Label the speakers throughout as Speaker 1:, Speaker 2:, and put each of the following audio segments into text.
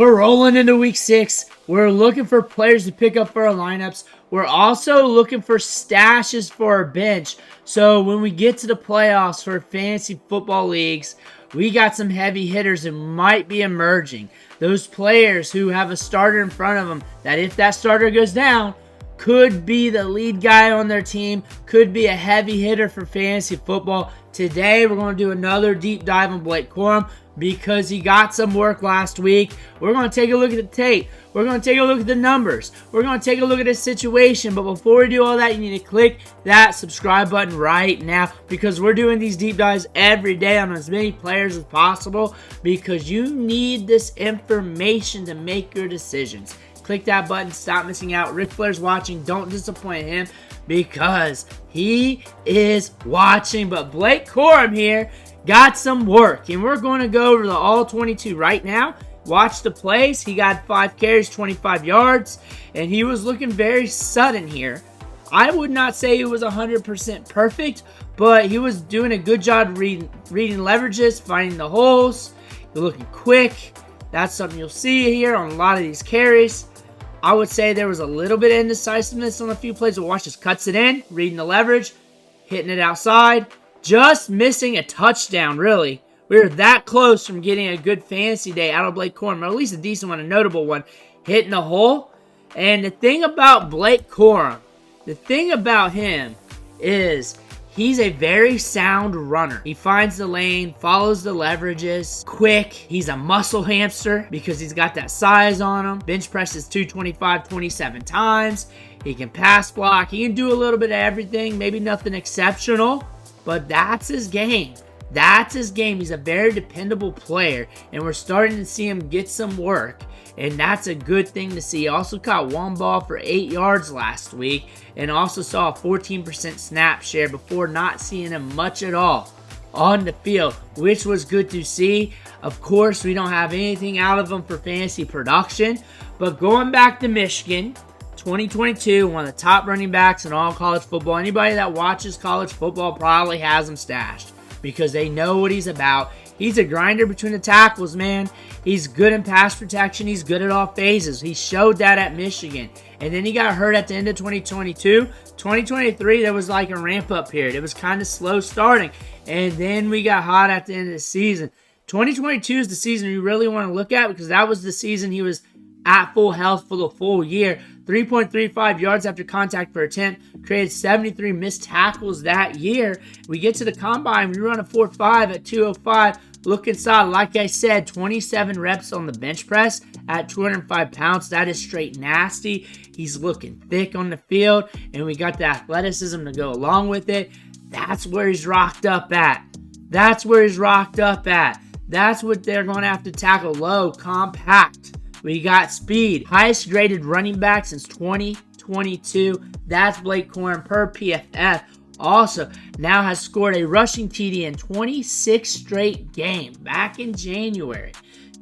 Speaker 1: We're rolling into week 6. We're looking for players to pick up for our lineups. We're also looking for stashes for our bench. So when we get to the playoffs for fantasy football leagues, we got some heavy hitters that might be emerging. Those players who have a starter in front of them that if that starter goes down, could be the lead guy on their team, could be a heavy hitter for fantasy football. Today, we're going to do another deep dive on Blake Corum because he got some work last week. We're going to take a look at the tape. We're going to take a look at the numbers. We're going to take a look at his situation. But before we do all that, you need to click that subscribe button right now because we're doing these deep dives every day on as many players as possible because you need this information to make your decisions. Click that button. Stop missing out. Ric Flair's watching. Don't disappoint him because he is watching. But Blake Corum here got some work. And we're going to go over the all 22 right now. Watch the plays. He got 5 carries, 25 yards. And he was looking very sudden here. I would not say he was 100% perfect. But he was doing a good job reading leverages, finding the holes. He's looking quick. That's something you'll see here on a lot of these carries. I would say there was a little bit of indecisiveness on a few plays, but watch this. Cuts it in, reading the leverage, hitting it outside, just missing a touchdown, really. We were that close from getting a good fantasy day out of Blake Corum, or at least a decent one, a notable one, hitting the hole. And the thing about Blake Corum, the thing about him is he's a very sound runner. He finds the lane, follows the leverages, quick. He's a muscle hamster because he's got that size on him. Bench presses 225 27 times. He can pass block. He can do a little bit of everything. Maybe nothing exceptional, but that's his game. That's his game. He's a very dependable player, and we're starting to see him get some work, and that's a good thing to see. He also caught one ball for 8 yards last week, and also saw a 14% snap share before not seeing him much at all on the field, which was good to see. Of course, we don't have anything out of him for fantasy production, but going back to Michigan, 2022, one of the top running backs in all college football. Anybody that watches college football probably has him stashed because they know what he's about. He's a grinder between the tackles, man. He's good in pass protection. He's good at all phases. He showed that at Michigan. And then he got hurt at the end of 2022. 2023, there was like a ramp-up period. It was kind of slow starting. And then we got hot at the end of the season. 2022 is the season you really want to look at because that was the season he was at full health for the full year. 3.35 yards after contact per attempt, created 73 missed tackles that year. We get to the combine, we run a 4.5 at 205, looking solid. Like I said, 27 reps on the bench press at 205 pounds. That is straight nasty. He's looking thick on the field, and we got the athleticism to go along with it. That's where he's rocked up at. That's where he's rocked up at. That's what they're going to have to tackle low, compact. We got speed. Highest graded running back since 2022. That's Blake Corum per PFF. Also, now has scored a rushing TD in 26 straight games back in January.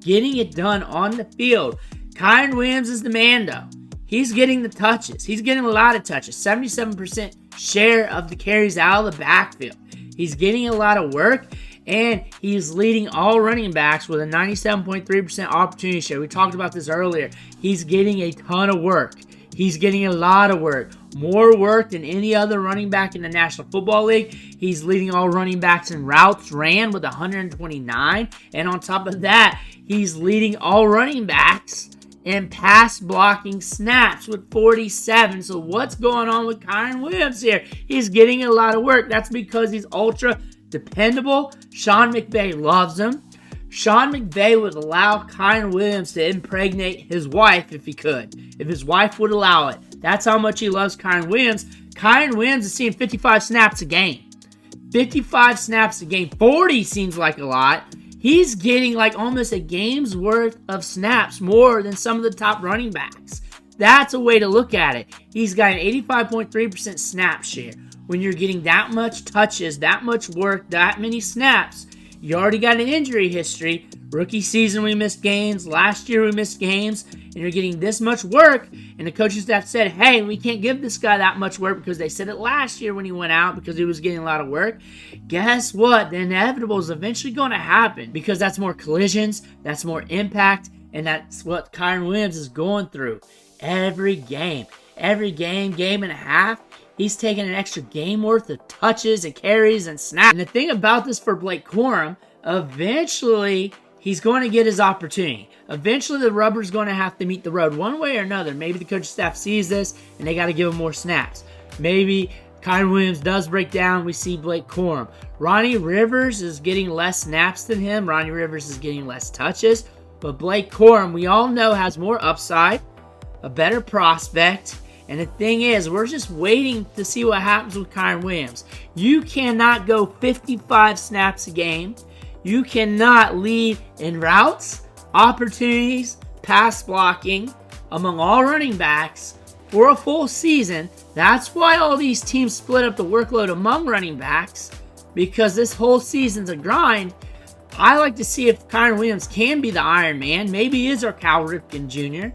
Speaker 1: Getting it done on the field. Kyren Williams is the man, though. He's getting the touches. He's getting a lot of touches. 77% share of the carries out of the backfield. He's getting a lot of work. And he's leading all running backs with a 97.3% opportunity share. We talked about this earlier. He's getting a ton of work. He's getting a lot of work. More work than any other running back in the National Football League. He's leading all running backs in routes ran with 129. And on top of that, he's leading all running backs in pass blocking snaps with 47. So what's going on with Kyren Williams here? He's getting a lot of work. That's because he's ultra dependable. Sean McVay loves him. Sean McVay would allow Kyren Williams to impregnate his wife if he could. If his wife would allow it. That's how much he loves Kyren Williams. Kyren Williams is seeing 55 snaps a game. 55 snaps a game. 40 seems like a lot. He's getting like almost a game's worth of snaps more than some of the top running backs. That's a way to look at it. He's got an 85.3% snap share. When you're getting that much touches, that much work, that many snaps, you already got an injury history. Rookie season, we missed games. Last year, we missed games. And you're getting this much work. And the coaching staff said, hey, we can't give this guy that much work because they said it last year when he went out because he was getting a lot of work. Guess what? The inevitable is eventually going to happen because that's more collisions, that's more impact, And that's what Kyren Williams is going through every game. Every game and a half, he's taking an extra game worth of touches and carries and snaps. And the thing about this for Blake Corum, eventually he's going to get his opportunity. Eventually the rubber's going to have to meet the road one way or another. Maybe the coaching staff sees this and they got to give him more snaps. Maybe Kyren Williams does break down. We see Blake Corum. Ronnie Rivers is getting less snaps than him. Ronnie Rivers is getting less touches. But Blake Corum, we all know, has more upside, a better prospect. And the thing is, we're just waiting to see what happens with Kyren Williams. You cannot go 55 snaps a game. You cannot lead in routes, opportunities, pass blocking among all running backs for a full season. That's why all these teams split up the workload among running backs, because this whole season's a grind. I like to see if Kyren Williams can be the Iron Man. Maybe he is our Cal Ripken Jr.,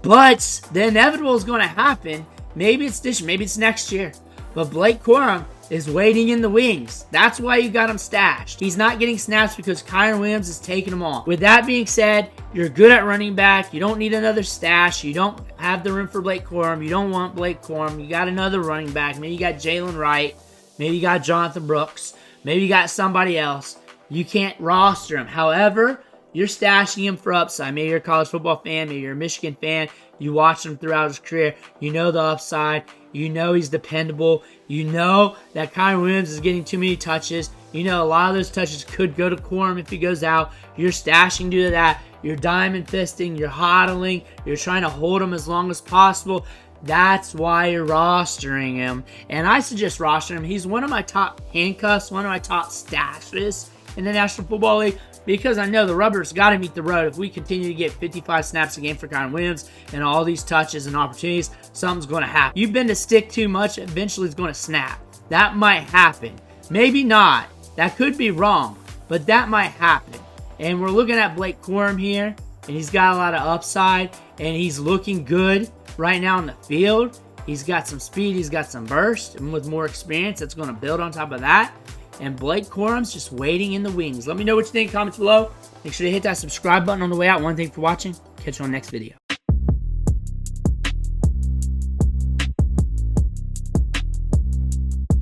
Speaker 1: but the inevitable is going to happen. Maybe it's this year, maybe it's next year. But Blake Corum is waiting in the wings. That's why you got him stashed. He's not getting snaps because Kyren Williams is taking them all. With that being said, you're good at running back. You don't need another stash. You don't have the room for Blake Corum. You don't want Blake Corum. You got another running back. Maybe you got Jalen Wright. Maybe you got Jonathan Brooks. Maybe you got somebody else. You can't roster him. However, you're stashing him for upside. Maybe you're a college football fan. Maybe you're a Michigan fan. You watch him throughout his career. You know the upside. You know he's dependable. You know that Kyren Williams is getting too many touches. You know a lot of those touches could go to Corum if he goes out. You're stashing due to that. You're diamond fisting. You're hodling. You're trying to hold him as long as possible. That's why you're rostering him. And I suggest rostering him. He's one of my top handcuffs, one of my top stashes in the National Football League, because I know the rubber's got to meet the road. If we continue to get 55 snaps a game for Kyren Williams and all these touches and opportunities, something's going to happen. You've been to stick too much, eventually it's going to snap. That might happen. Maybe not. That could be wrong, but that might happen. And we're looking at Blake Corum here, and he's got a lot of upside, and he's looking good right now in the field. He's got some speed, he's got some burst, and with more experience, that's going to build on top of that. And Blake Corum's just waiting in the wings. Let me know what you think in the comments below. Make sure to hit that subscribe button on the way out. One thing for watching. Catch you on the next video.